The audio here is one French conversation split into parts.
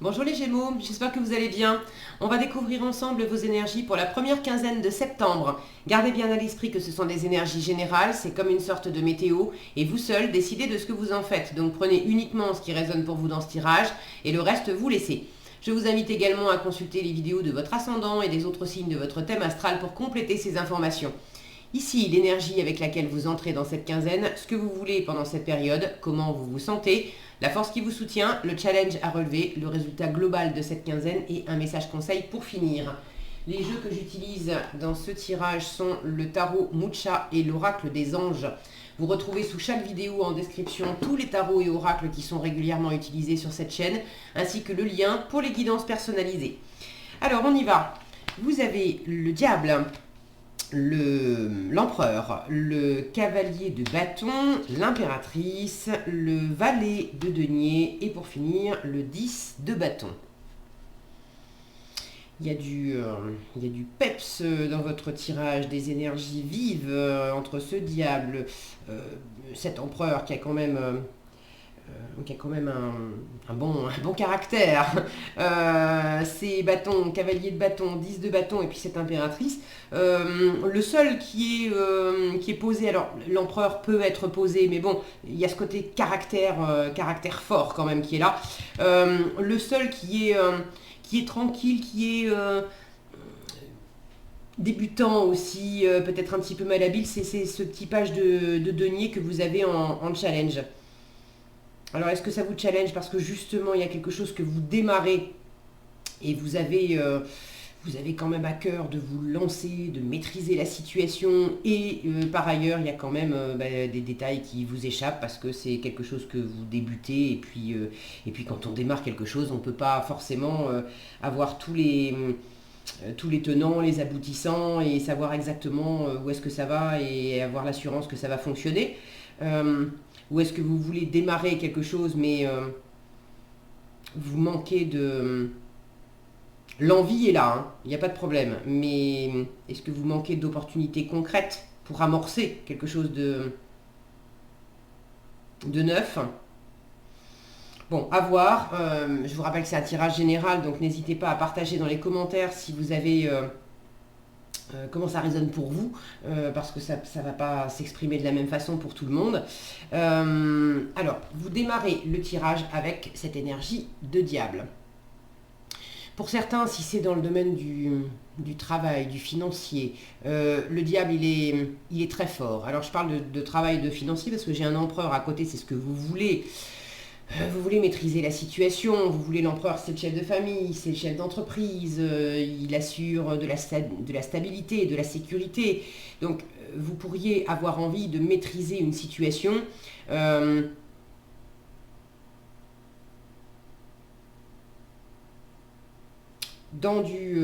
Bonjour les Gémeaux, j'espère que vous allez bien. On va découvrir ensemble vos énergies pour la première quinzaine de septembre. Gardez bien à l'esprit que ce sont des énergies générales, c'est comme une sorte de météo, et vous seul décidez de ce que vous en faites. Donc prenez uniquement ce qui résonne pour vous dans ce tirage, et le reste vous laissez. Je vous invite également à consulter les vidéos de votre ascendant et des autres signes de votre thème astral pour compléter ces informations. Ici, l'énergie avec laquelle vous entrez dans cette quinzaine, ce que vous voulez pendant cette période, comment vous vous sentez, la force qui vous soutient, le challenge à relever, le résultat global de cette quinzaine et un message conseil pour finir. Les jeux que j'utilise dans ce tirage sont le tarot Mucha et l'oracle des anges. Vous retrouvez sous chaque vidéo en description tous les tarots et oracles qui sont régulièrement utilisés sur cette chaîne, ainsi que le lien pour les guidances personnalisées. Alors on y va. Vous avez le diable, l'empereur, le cavalier de bâton, l'impératrice, le valet de denier et pour finir le 10 de bâton. Il y a du peps dans votre tirage, des énergies vives entre ce diable, cet empereur qui a quand même un bon caractère. Ces bâtons, cavalier de bâton, 10 de bâton et puis cette impératrice. Le seul qui est posé, alors l'empereur peut être posé, mais bon, il y a ce côté caractère fort quand même qui est là. Le seul qui est tranquille, qui est débutant aussi, peut-être un petit peu malhabile, c'est ce petit page de denier que vous avez en challenge. Alors, est-ce que ça vous challenge parce que justement, il y a quelque chose que vous démarrez et vous avez quand même à cœur de vous lancer, de maîtriser la situation et par ailleurs, il y a quand même des détails qui vous échappent parce que c'est quelque chose que vous débutez et puis quand on démarre quelque chose, on ne peut pas forcément avoir tous les tenants, les aboutissants et savoir exactement où est-ce que ça va et avoir l'assurance que ça va fonctionner. Ou est-ce que vous voulez démarrer quelque chose mais vous manquez de... L'envie est là, hein, il n'y a pas de problème, mais est-ce que vous manquez d'opportunités concrètes pour amorcer quelque chose de neuf? Bon, à voir. Je vous rappelle que c'est un tirage général, donc n'hésitez pas à partager dans les commentaires si vous avez... comment ça résonne pour vous, parce que ça ne va pas s'exprimer de la même façon pour tout le monde. Alors, vous démarrez le tirage avec cette énergie de diable. Pour certains, si c'est dans le domaine du travail, du financier, le diable, il est très fort. Alors, je parle de travail et de financier parce que j'ai un empereur à côté, c'est ce que vous voulez. Vous voulez maîtriser la situation, vous voulez l'empereur, c'est le chef de famille, c'est le chef d'entreprise, il assure de la stabilité, de la sécurité. Donc, vous pourriez avoir envie de maîtriser une situation. Dans du...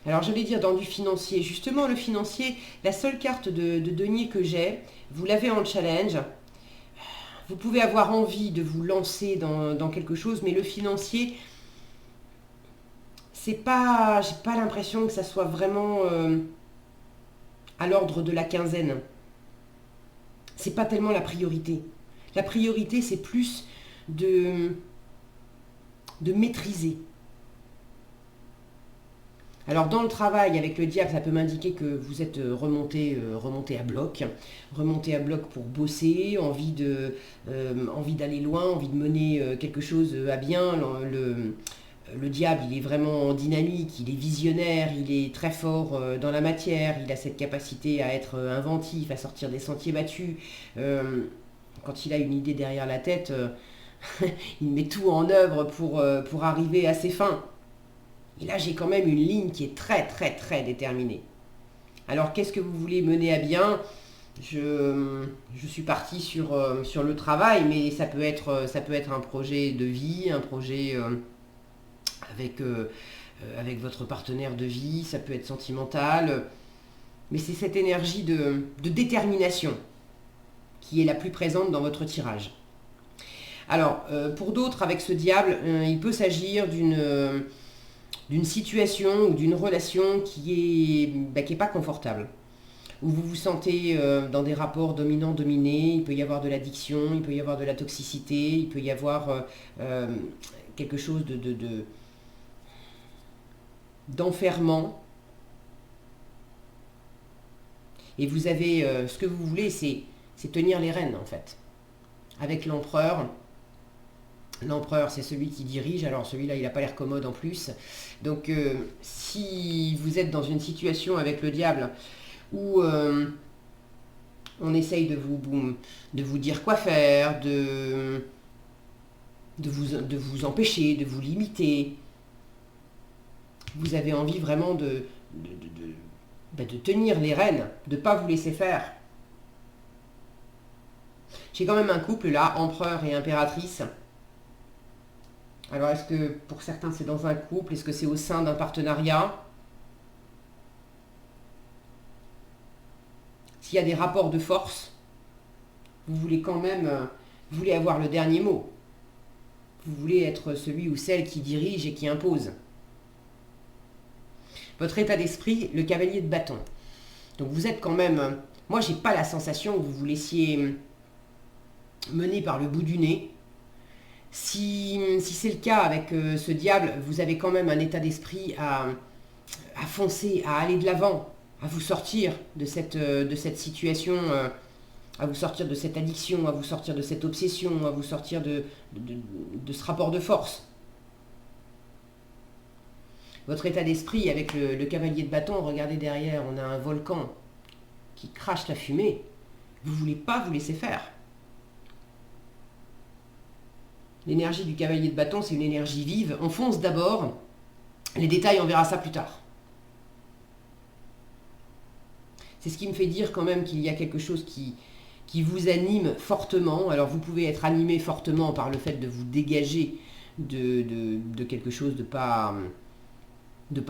alors, j'allais dire dans du financier. Justement, le financier, la seule carte de denier que j'ai, vous l'avez en challenge. Vous pouvez avoir envie de vous lancer dans quelque chose, mais le financier, j'ai pas l'impression que ça soit vraiment à l'ordre de la quinzaine. C'est pas tellement la priorité. La priorité, c'est plus de maîtriser. Alors dans le travail avec le diable, ça peut m'indiquer que vous êtes remonté à bloc. Remonté à bloc pour bosser, envie d'aller loin, envie de mener quelque chose à bien. Le diable, il est vraiment dynamique, il est visionnaire, il est très fort dans la matière, il a cette capacité à être inventif, à sortir des sentiers battus. Quand il a une idée derrière la tête, il met tout en œuvre pour arriver à ses fins. Et là, j'ai quand même une ligne qui est très, très, très déterminée. Alors, qu'est-ce que vous voulez mener à bien? Je suis partie sur le travail, mais ça peut être un projet de vie, un projet avec votre partenaire de vie, ça peut être sentimental. Mais c'est cette énergie de détermination qui est la plus présente dans votre tirage. Alors, pour d'autres, avec ce diable, il peut s'agir d'une situation ou d'une relation qui est pas confortable. où vous vous sentez dans des rapports dominant-dominé, il peut y avoir de l'addiction, il peut y avoir de la toxicité, il peut y avoir quelque chose d'enfermant. Et vous avez, ce que vous voulez, c'est tenir les rênes en fait. Avec l'empereur, l'empereur c'est celui qui dirige, alors celui-là il n'a pas l'air commode en plus. Donc si vous êtes dans une situation avec le diable où on essaye de vous dire quoi faire, de vous empêcher, de vous limiter, vous avez envie vraiment de tenir les rênes, de ne pas vous laisser faire. J'ai quand même un couple là, empereur et impératrice. Alors est-ce que pour certains c'est dans un couple, est-ce que c'est au sein d'un partenariat? S'il y a des rapports de force, vous voulez quand même, vous voulez avoir le dernier mot. Vous voulez être celui ou celle qui dirige et qui impose. Votre état d'esprit, le cavalier de bâton. Donc vous êtes quand même... Moi, j'ai pas la sensation que vous vous laissiez mener par le bout du nez. Si c'est le cas avec ce diable, vous avez quand même un état d'esprit à foncer, à aller de l'avant, à vous sortir de cette situation, à vous sortir de cette addiction, à vous sortir de cette obsession, à vous sortir de ce rapport de force. Votre état d'esprit avec le cavalier de bâton, regardez derrière, on a un volcan qui crache la fumée. Vous ne voulez pas vous laisser faire. L'énergie du cavalier de bâton, c'est une énergie vive. On fonce d'abord. Les détails, on verra ça plus tard. C'est ce qui me fait dire quand même qu'il y a quelque chose qui vous anime fortement. Alors vous pouvez être animé fortement par le fait de vous dégager de quelque chose de pas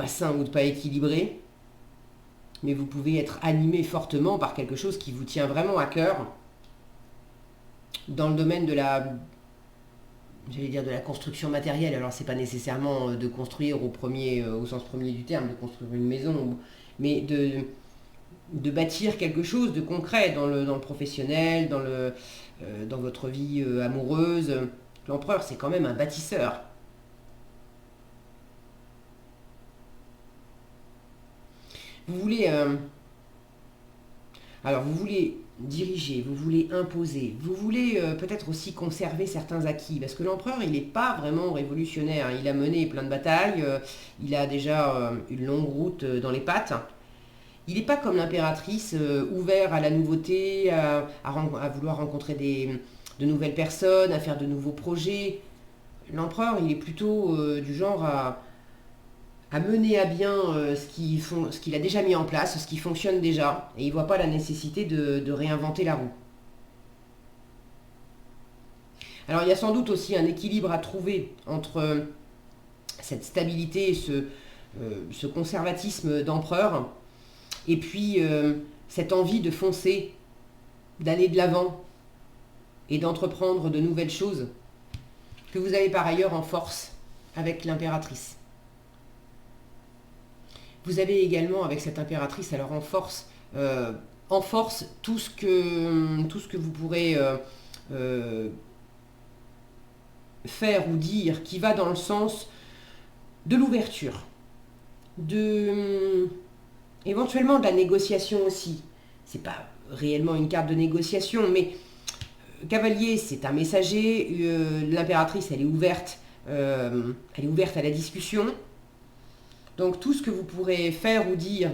sain ou de pas équilibré. Mais vous pouvez être animé fortement par quelque chose qui vous tient vraiment à cœur dans le domaine de la construction matérielle. Alors c'est pas nécessairement de construire au sens premier du terme, de construire une maison, mais de bâtir quelque chose de concret dans le professionnel, dans votre vie amoureuse. L'empereur, c'est quand même un bâtisseur. Vous voulez diriger, vous voulez imposer, vous voulez peut-être aussi conserver certains acquis, parce que l'empereur, il n'est pas vraiment révolutionnaire, hein. Il a mené plein de batailles, il a déjà une longue route dans les pattes. Il n'est pas comme l'impératrice, ouvert à la nouveauté, à vouloir rencontrer de nouvelles personnes, à faire de nouveaux projets. L'empereur, il est plutôt du genre à mener à bien ce qu'il a déjà mis en place, ce qui fonctionne déjà, et il ne voit pas la nécessité de réinventer la roue. Alors il y a sans doute aussi un équilibre à trouver entre cette stabilité et ce conservatisme d'empereur, et puis cette envie de foncer, d'aller de l'avant, et d'entreprendre de nouvelles choses, que vous avez par ailleurs en force avec l'impératrice. Vous avez également avec cette impératrice, alors en force tout ce que vous pourrez faire ou dire qui va dans le sens de l'ouverture, éventuellement de la négociation aussi. C'est pas réellement une carte de négociation, mais cavalier, c'est un messager, l'impératrice, elle est ouverte à la discussion. Donc tout ce que vous pourrez faire ou dire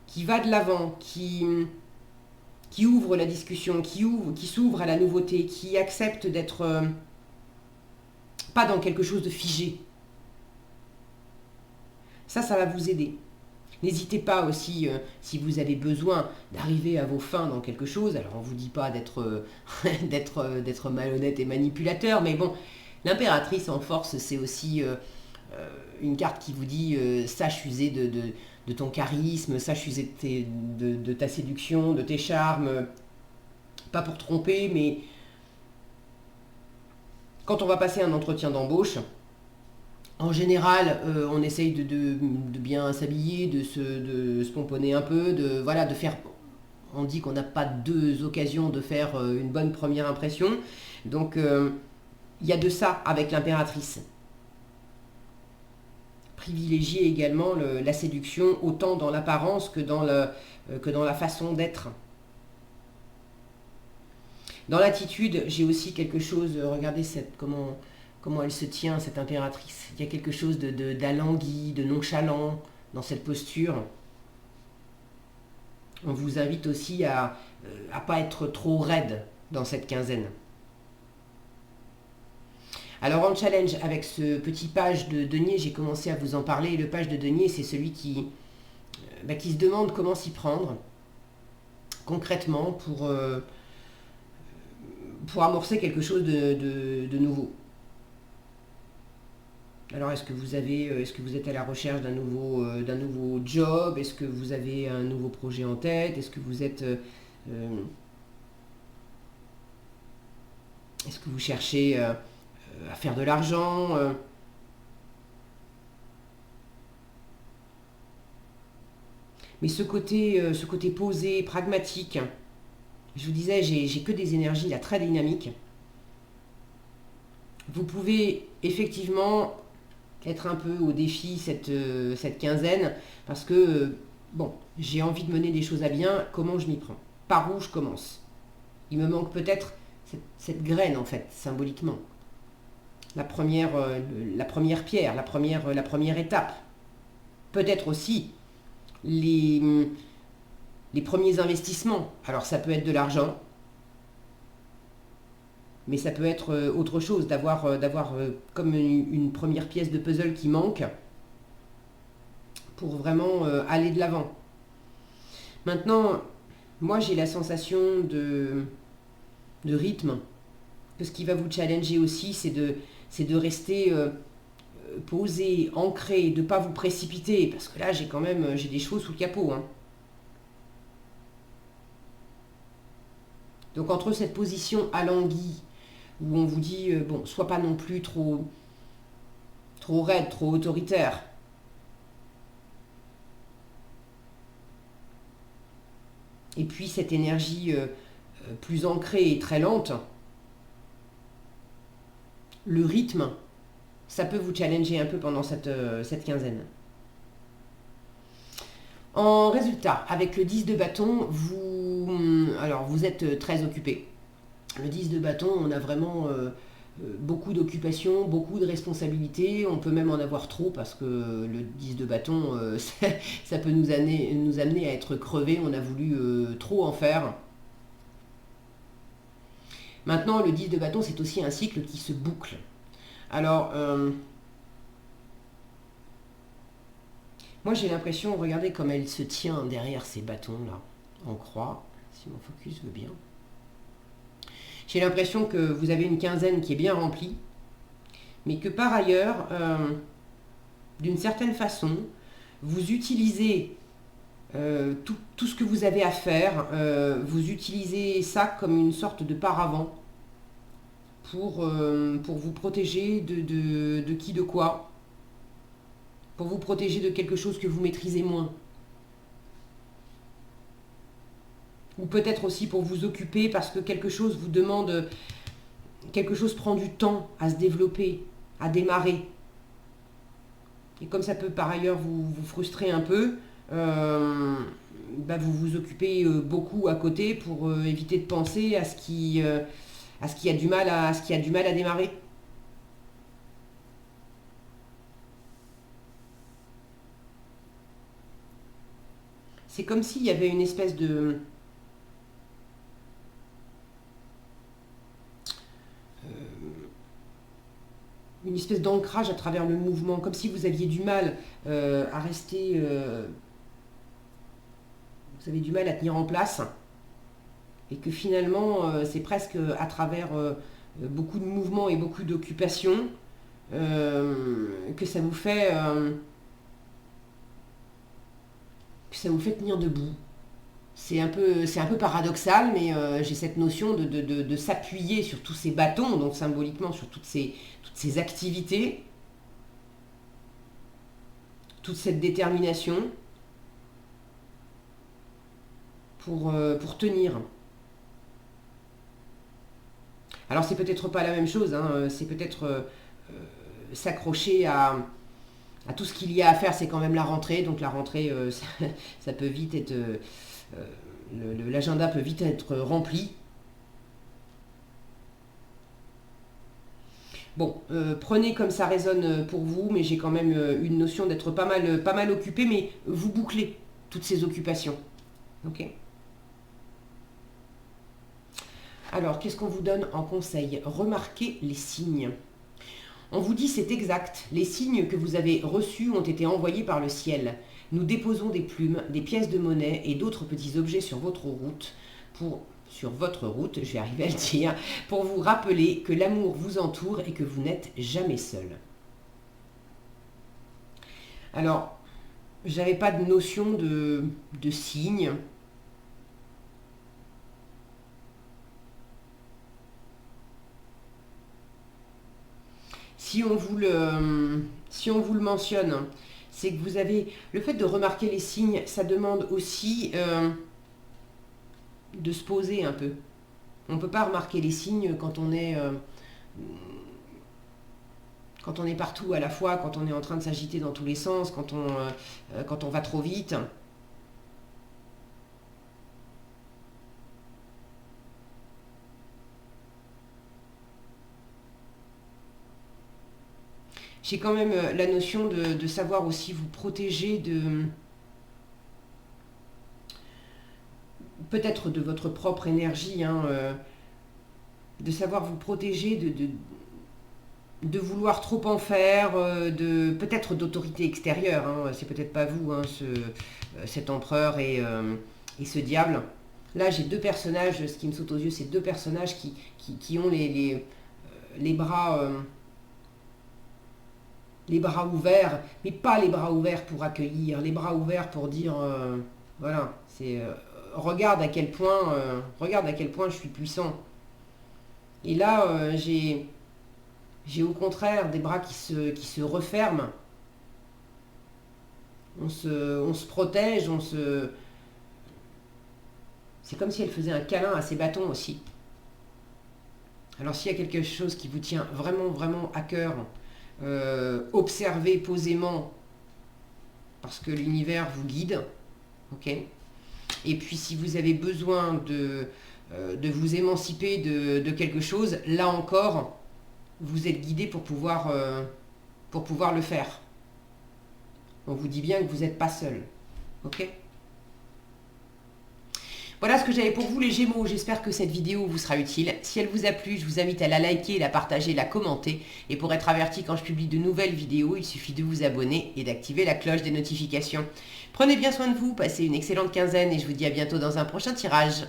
qui va de l'avant, qui ouvre la discussion, qui s'ouvre à la nouveauté, qui accepte d'être pas dans quelque chose de figé. Ça va vous aider. N'hésitez pas aussi, si vous avez besoin d'arriver à vos fins dans quelque chose, alors on ne vous dit pas d'être malhonnête et manipulateur, mais bon, l'impératrice en force, c'est aussi une carte qui vous dit sache user de ton charisme, sache user de ta séduction, de tes charmes, pas pour tromper, mais quand on va passer un entretien d'embauche, en général, on essaye de bien s'habiller, de se pomponner un peu, de faire... On dit qu'on n'a pas deux occasions de faire une bonne première impression. Donc, il y a de ça avec l'impératrice. Privilégier également la séduction autant dans l'apparence que dans la façon d'être. Dans l'attitude, j'ai aussi quelque chose, regardez comment elle se tient, cette impératrice. Il y a quelque chose d'alangui, de nonchalant dans cette posture. On vous invite aussi à ne pas être trop raide dans cette quinzaine. Alors en challenge, avec ce petit page de denier, j'ai commencé à vous en parler. Le page de denier, c'est celui qui se demande comment s'y prendre concrètement pour amorcer quelque chose de nouveau. Alors est-ce que vous êtes à la recherche d'un nouveau job? Est-ce que vous avez un nouveau projet en tête? Est-ce que vous cherchez à faire de l'argent? Mais ce côté posé, pragmatique, je vous disais, j'ai que des énergies là, très dynamiques. Vous pouvez effectivement être un peu au défi cette quinzaine, parce que, j'ai envie de mener des choses à bien, comment je m'y prends? Par où je commence? Il me manque peut-être cette graine, en fait, symboliquement. La première pierre, la première étape. Peut-être aussi les premiers investissements. Alors ça peut être de l'argent, mais ça peut être autre chose, d'avoir comme une première pièce de puzzle qui manque pour vraiment aller de l'avant. Maintenant, moi j'ai la sensation de rythme, que ce qui va vous challenger aussi, c'est de rester posé, ancré, de ne pas vous précipiter, parce que là j'ai des choses sous le capot. Donc entre cette position alanguie, où on vous dit, sois pas non plus trop raide, trop autoritaire. Et puis cette énergie plus ancrée et très lente, le rythme, ça peut vous challenger un peu pendant cette quinzaine. En résultat, avec le 10 de bâton, vous êtes très occupé. Le 10 de bâton, on a vraiment beaucoup d'occupations, beaucoup de responsabilités. On peut même en avoir trop parce que le 10 de bâton, ça peut nous amener à être crevé. On a voulu trop en faire. Maintenant, le 10 de bâton, c'est aussi un cycle qui se boucle. Alors, moi j'ai l'impression, regardez comme elle se tient derrière ces bâtons-là, en croix, si mon focus veut bien. J'ai l'impression que vous avez une quinzaine qui est bien remplie, mais que par ailleurs, d'une certaine façon, vous utilisez tout ce que vous avez à faire, vous utilisez ça comme une sorte de paravent pour vous protéger de qui, de quoi, pour vous protéger de quelque chose que vous maîtrisez moins. Ou peut-être aussi pour vous occuper parce que quelque chose vous demande, quelque chose prend du temps à se développer, à démarrer. Et comme ça peut par ailleurs vous frustrer un peu, vous vous occupez beaucoup à côté pour éviter de penser à ce qui a du mal à démarrer. C'est comme s'il y avait une espèce d'ancrage à travers le mouvement, comme si vous aviez du mal à rester, vous avez du mal à tenir en place, et que finalement c'est presque à travers beaucoup de mouvements et beaucoup d'occupations que ça vous fait tenir debout. C'est un peu paradoxal, mais j'ai cette notion de s'appuyer sur tous ces bâtons, donc symboliquement sur toutes ces activités, toute cette détermination, pour tenir. Alors c'est peut-être pas la même chose, hein, c'est peut-être s'accrocher à tout ce qu'il y a à faire, c'est quand même la rentrée. Donc la rentrée, ça peut vite être... l'agenda peut vite être rempli. Bon, prenez comme ça résonne pour vous, mais j'ai quand même une notion d'être pas mal occupé, mais vous bouclez toutes ces occupations. Ok ? Alors, qu'est-ce qu'on vous donne en conseil? Remarquez les signes. On vous dit c'est exact, les signes que vous avez reçus ont été envoyés par le ciel. Nous déposons des plumes, des pièces de monnaie et d'autres petits objets sur votre route, je vais arriver à le dire, pour vous rappeler que l'amour vous entoure et que vous n'êtes jamais seul. Alors, j'avais pas de notion de signes. Si on vous le mentionne, c'est que vous avez... Le fait de remarquer les signes, ça demande aussi de se poser un peu. On ne peut pas remarquer les signes quand on est partout à la fois, quand on est en train de s'agiter dans tous les sens, quand on va trop vite. J'ai quand même la notion de savoir aussi vous protéger peut-être de votre propre énergie, hein, de savoir vous protéger de vouloir trop en faire, peut-être d'autorité extérieure, hein, c'est peut-être pas vous, hein, cet empereur et ce diable. Là j'ai deux personnages, ce qui me saute aux yeux, c'est deux personnages qui ont les bras... les bras ouverts, mais pas les bras ouverts pour accueillir, les bras ouverts pour dire, voilà, c'est regarde à quel point je suis puissant. Et là, j'ai au contraire des bras qui se referment. On se protège, c'est comme si elle faisait un câlin à ses bâtons aussi. Alors s'il y a quelque chose qui vous tient vraiment, vraiment à cœur, observez posément parce que l'univers vous guide, ok. Et puis si vous avez besoin de vous émanciper de quelque chose, là encore, vous êtes guidé pour pouvoir le faire. On vous dit bien que vous n'êtes pas seul, ok. Voilà ce que j'avais pour vous les Gémeaux, j'espère que cette vidéo vous sera utile. Si elle vous a plu, je vous invite à la liker, la partager, la commenter. Et pour être averti quand je publie de nouvelles vidéos, il suffit de vous abonner et d'activer la cloche des notifications. Prenez bien soin de vous, passez une excellente quinzaine et je vous dis à bientôt dans un prochain tirage.